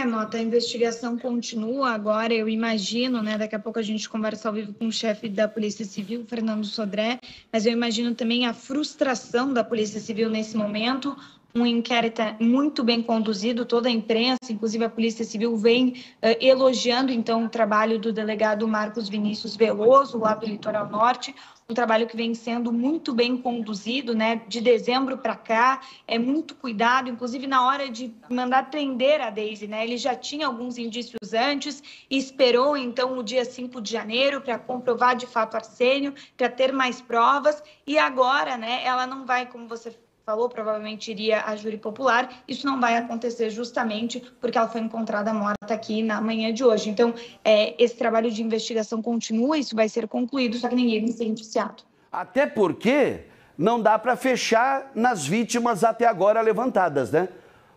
Mota, a investigação continua agora, eu imagino, né? Daqui a pouco a gente conversa ao vivo com o chefe da Polícia Civil, Fernando Sodré, mas eu imagino também a frustração da Polícia Civil nesse momento. Um inquérito muito bem conduzido, toda a imprensa, inclusive a Polícia Civil, vem elogiando, então, o trabalho do delegado Marcos Vinícius Veloso, lá do Litoral Norte, um trabalho que vem sendo muito bem conduzido, né, de dezembro para cá, muito cuidado, inclusive na hora de mandar prender a Deise, né, ele já tinha alguns indícios antes e esperou, então, o dia 5 de janeiro para comprovar de fato arsênio, para ter mais provas, e agora, né, ela não vai, como você falou, provavelmente iria a júri popular. Isso não vai acontecer justamente porque ela foi encontrada morta aqui na manhã de hoje. Então, esse trabalho de investigação continua, isso vai ser concluído, só que ninguém vai ser indiciado. Até porque não dá para fechar nas vítimas até agora levantadas, né?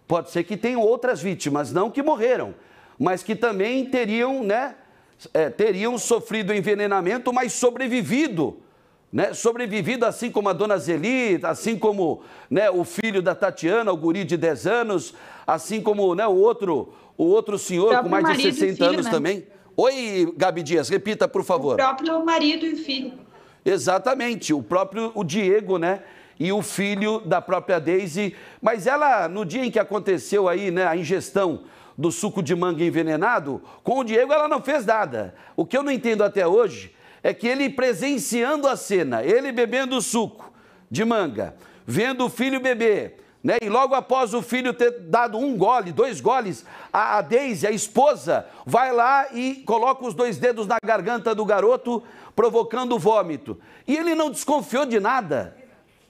Pode ser que tenham outras vítimas, não que morreram, mas que também teriam, né, teriam sofrido envenenamento, mas sobrevivido. Né, sobrevivido, assim como a dona Zeli, assim como, né, o filho da Tatiana, o guri de 10 anos, assim como, né, o outro senhor com mais de 60 anos, né? Também. Oi, Gabi Dias, repita, por favor. O próprio marido e filho. Exatamente, o Diego, né, e o filho da própria Deise. Mas ela, no dia em que aconteceu aí, né, a ingestão do suco de manga envenenado, com o Diego ela não fez nada. O que eu não entendo até hoje é que ele presenciando a cena, ele bebendo o suco de manga, vendo o filho beber, né? E logo após o filho ter dado um gole, 2 goles, a Deise, a esposa, vai lá e coloca os 2 dedos na garganta do garoto, provocando vômito. E ele não desconfiou de nada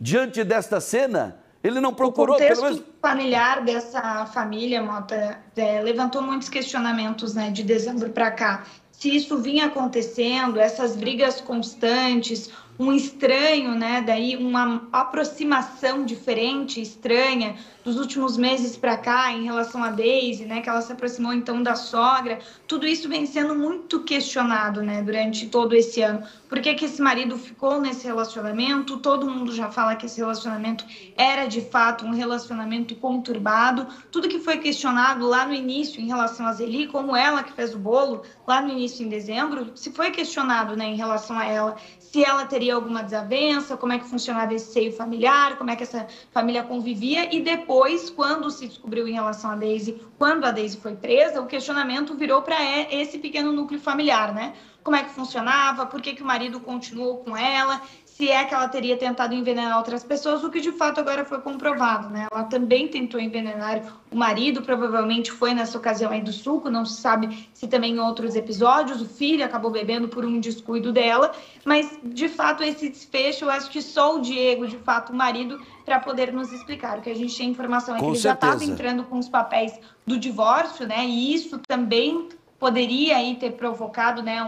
diante desta cena? Ele não procurou, pelo menos... O contexto familiar dessa família, Mota, levantou muitos questionamentos, né, de dezembro para cá. Se isso vinha acontecendo, essas brigas constantes, um estranho, né, daí uma aproximação diferente, estranha, dos últimos meses para cá em relação a Deise, né, que ela se aproximou então da sogra, tudo isso vem sendo muito questionado, né, durante todo esse ano. Por que que esse marido ficou nesse relacionamento? Todo mundo já fala que esse relacionamento era de fato um relacionamento conturbado. Tudo que foi questionado lá no início em relação a Zeli, como ela que fez o bolo lá no início em dezembro, se foi questionado, né, em relação a ela, se ela teria alguma desavença, como é que funcionava esse seio familiar, como é que essa família convivia, e depois, quando se descobriu em relação a Deise, quando a Deise foi presa, o questionamento virou para esse pequeno núcleo familiar, né? Como é que funcionava, por que que o marido continuou com ela, se é que ela teria tentado envenenar outras pessoas, o que de fato agora foi comprovado, né? Ela também tentou envenenar o marido, provavelmente foi nessa ocasião aí do suco, não se sabe se também em outros episódios, o filho acabou bebendo por um descuido dela, mas de fato esse desfecho, eu acho que só o Diego, de fato o marido, para poder nos explicar. O que a gente tem informação é que ele já estava entrando com os papéis do divórcio, né? E isso também poderia aí ter provocado, né,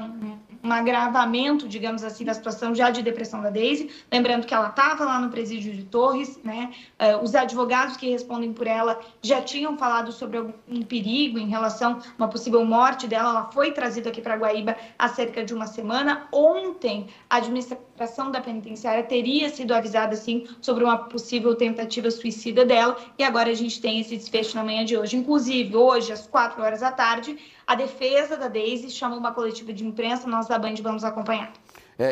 um agravamento, digamos assim, da situação já de depressão da Deise. Lembrando que ela estava lá no presídio de Torres, né? Os advogados que respondem por ela já tinham falado sobre um perigo em relação a uma possível morte dela. Ela foi trazida aqui para Guaíba há cerca de uma semana. Ontem, a administração da penitenciária teria sido avisada, sim, sobre uma possível tentativa suicida dela. E agora a gente tem esse desfecho na manhã de hoje. Inclusive, hoje, às 4 horas da tarde, a defesa da Deise chamou uma coletiva de imprensa, nós da Band vamos acompanhar.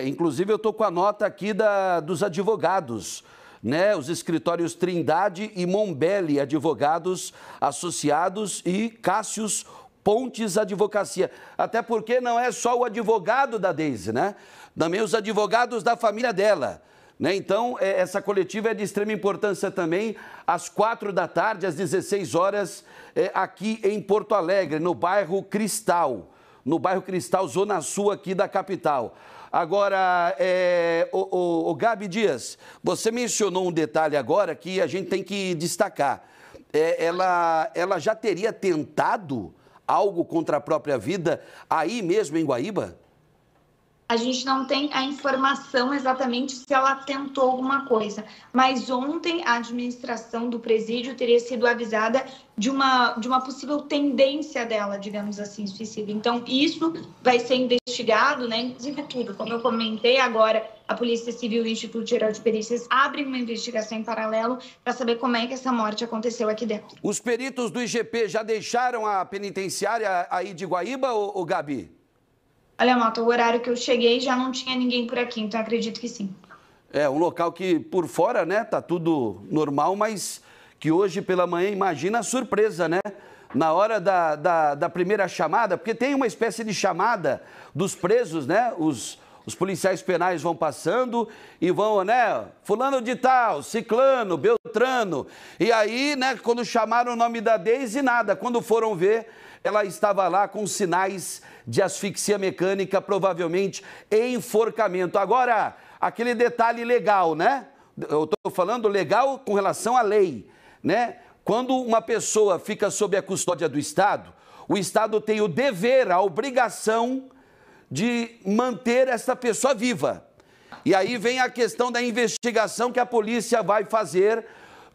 Inclusive, eu estou com a nota aqui dos advogados, né? Os escritórios Trindade e Mombelli, advogados associados, e Cássius Pontes Advocacia. Até porque não é só o advogado da Deise, né? Também os advogados da família dela. Né? Então, essa coletiva é de extrema importância também, às 4 da tarde, às 16 horas, aqui em Porto Alegre, no bairro Cristal, Zona Sul aqui da capital. Agora, o Gabi Dias, você mencionou um detalhe agora que a gente tem que destacar. Ela já teria tentado algo contra a própria vida aí mesmo em Guaíba? A gente não tem a informação exatamente se ela tentou alguma coisa, mas ontem a administração do presídio teria sido avisada de uma possível tendência dela, digamos assim, suicídio. Então, isso vai ser investigado, né? Inclusive tudo, como eu comentei agora, a Polícia Civil e o Instituto Geral de Perícias abrem uma investigação em paralelo para saber como é que essa morte aconteceu aqui dentro. Os peritos do IGP já deixaram a penitenciária aí de Guaíba, ou Gabi? Olha, Mota, o horário que eu cheguei já não tinha ninguém por aqui, então acredito que sim. É um local que por fora, né, tá tudo normal, mas que hoje pela manhã, imagina a surpresa, né? Na hora da primeira chamada, porque tem uma espécie de chamada dos presos, né? Os policiais penais vão passando e vão, né? Fulano de tal, ciclano, beltrano. E aí, né, quando chamaram o nome da Deise, nada. Quando foram ver, ela estava lá com sinais de asfixia mecânica, provavelmente enforcamento. Agora, aquele detalhe legal, né? Eu estou falando legal com relação à lei, né? Quando uma pessoa fica sob a custódia do Estado, o Estado tem o dever, a obrigação de manter essa pessoa viva. E aí vem a questão da investigação que a polícia vai fazer,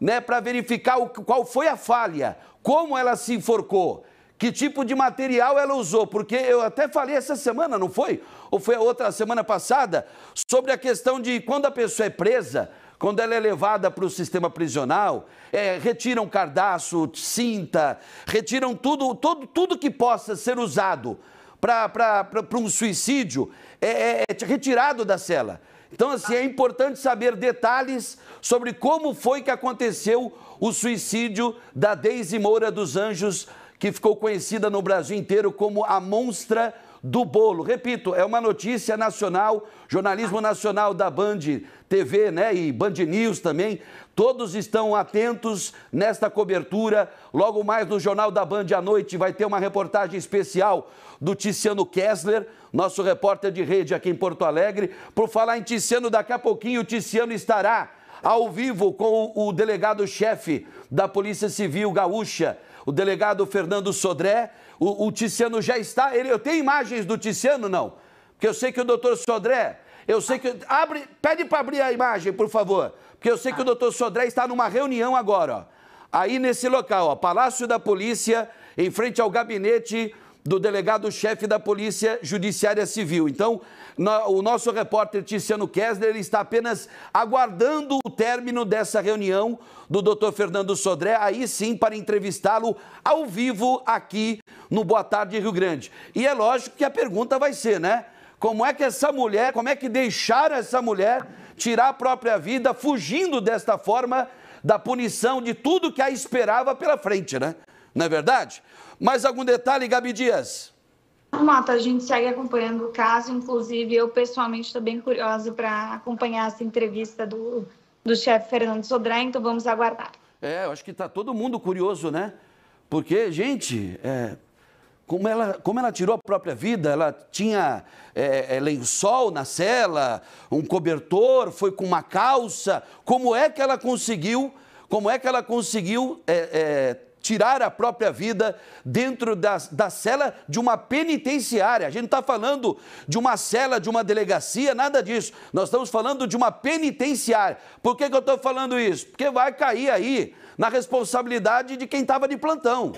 né, para verificar qual foi a falha, como ela se enforcou, que tipo de material ela usou, porque eu até falei essa semana, não foi? Ou foi a outra semana passada, sobre a questão de quando a pessoa é presa, quando ela é levada para o sistema prisional, retiram cardaço, cinta, retiram tudo que possa ser usado para um suicídio, é retirado da cela. Então, assim, é importante saber detalhes sobre como foi que aconteceu o suicídio da Deise Moura dos Anjos, que ficou conhecida no Brasil inteiro como a monstra do bolo. Repito, é uma notícia nacional, jornalismo nacional da Band TV, né, e Band News também. Todos estão atentos nesta cobertura. Logo mais no Jornal da Band à noite vai ter uma reportagem especial do Tiziano Kessler, nosso repórter de rede aqui em Porto Alegre. Por falar em Tiziano, daqui a pouquinho o Tiziano estará ao vivo com o delegado-chefe da Polícia Civil Gaúcha, o delegado Fernando Sodré. O Tiziano já está... Eu tenho imagens do Tiziano, não? Porque eu sei que o doutor Sodré... Eu sei que... Pede para abrir a imagem, por favor. Porque eu sei que o doutor Sodré está numa reunião agora, ó. Aí nesse local, ó, Palácio da Polícia, em frente ao gabinete do delegado-chefe da Polícia Judiciária Civil. Então, o nosso repórter Tiziano Kessler, ele está apenas aguardando o término dessa reunião do doutor Fernando Sodré, aí sim para entrevistá-lo ao vivo aqui no Boa Tarde Rio Grande. E é lógico que a pergunta vai ser, né? Como é que essa mulher, como é que deixaram essa mulher tirar a própria vida, fugindo desta forma da punição de tudo que a esperava pela frente, né? Não é verdade? Mais algum detalhe, Gabi Dias? Mota, a gente segue acompanhando o caso, inclusive eu pessoalmente estou bem curiosa para acompanhar essa entrevista do chefe Fernando Sodré, então vamos aguardar. Eu acho que está todo mundo curioso, né? Porque, gente, como ela tirou a própria vida, ela tinha lençol na cela, um cobertor, foi com uma calça, como é que ela conseguiu tirar a própria vida dentro da cela de uma penitenciária? A gente não está falando de uma cela, de uma delegacia, nada disso. Nós estamos falando de uma penitenciária. Por que eu estou falando isso? Porque vai cair aí na responsabilidade de quem estava de plantão.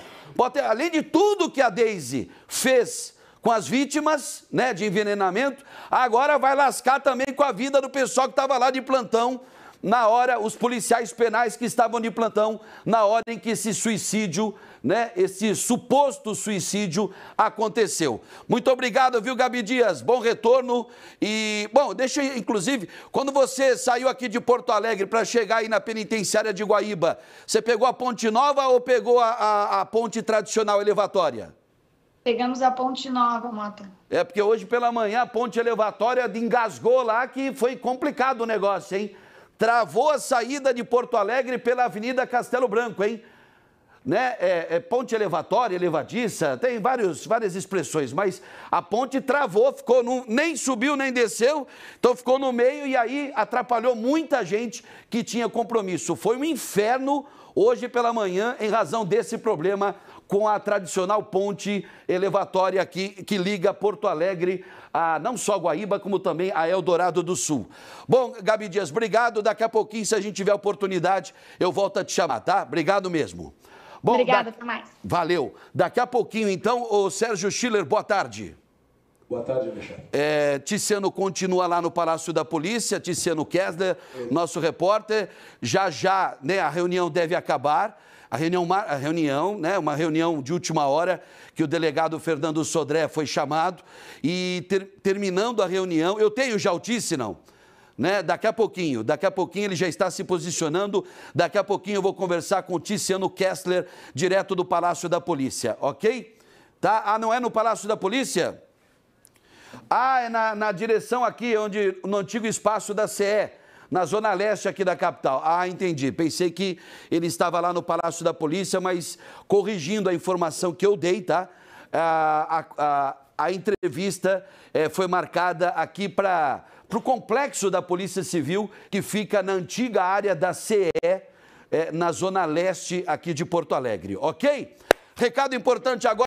Além de tudo que a Deise fez com as vítimas, né, de envenenamento, agora vai lascar também com a vida do pessoal que estava lá de plantão, na hora, os policiais penais que estavam de plantão, na hora em que esse suicídio, né, esse suposto suicídio aconteceu. Muito obrigado, viu, Gabi Dias? Bom retorno. E, bom, deixa eu, inclusive, quando você saiu aqui de Porto Alegre para chegar aí na penitenciária de Guaíba, você pegou a Ponte Nova ou pegou a ponte tradicional elevatória? Pegamos a Ponte Nova, Mota. Porque hoje pela manhã a ponte elevatória engasgou lá, que foi complicado o negócio, hein? Travou a saída de Porto Alegre pela Avenida Castelo Branco, hein? Né? Ponte elevatória, elevadiça, tem várias expressões, mas a ponte travou, nem subiu nem desceu, então ficou no meio e aí atrapalhou muita gente que tinha compromisso. Foi um inferno hoje pela manhã em razão desse problema com a tradicional ponte elevatória aqui que liga Porto Alegre a não só Guaíba, como também a Eldorado do Sul. Bom, Gabi Dias, obrigado. Daqui a pouquinho, se a gente tiver oportunidade, eu volto a te chamar, tá? Obrigado mesmo. Bom, obrigada, até mais. Valeu. Daqui a pouquinho, então, o Sérgio Schiller, boa tarde. Boa tarde, Alexandre. Tiziano continua lá no Palácio da Polícia, Tiziano Kessler, nosso repórter. Já, né, a reunião deve acabar. A reunião, né, uma reunião de última hora, que o delegado Fernando Sodré foi chamado. E terminando a reunião, eu tenho já o Tizi, não? Né? Daqui a pouquinho ele já está se posicionando. Daqui a pouquinho eu vou conversar com o Tiziano Kessler, direto do Palácio da Polícia, ok? Tá? Ah, não é no Palácio da Polícia? Ah, é na direção aqui, no antigo espaço da CE, na zona leste aqui da capital. Ah, entendi. Pensei que ele estava lá no Palácio da Polícia, mas corrigindo a informação que eu dei, tá? A entrevista foi marcada aqui para o complexo da Polícia Civil, que fica na antiga área da CE, na zona leste aqui de Porto Alegre, ok? Recado importante agora.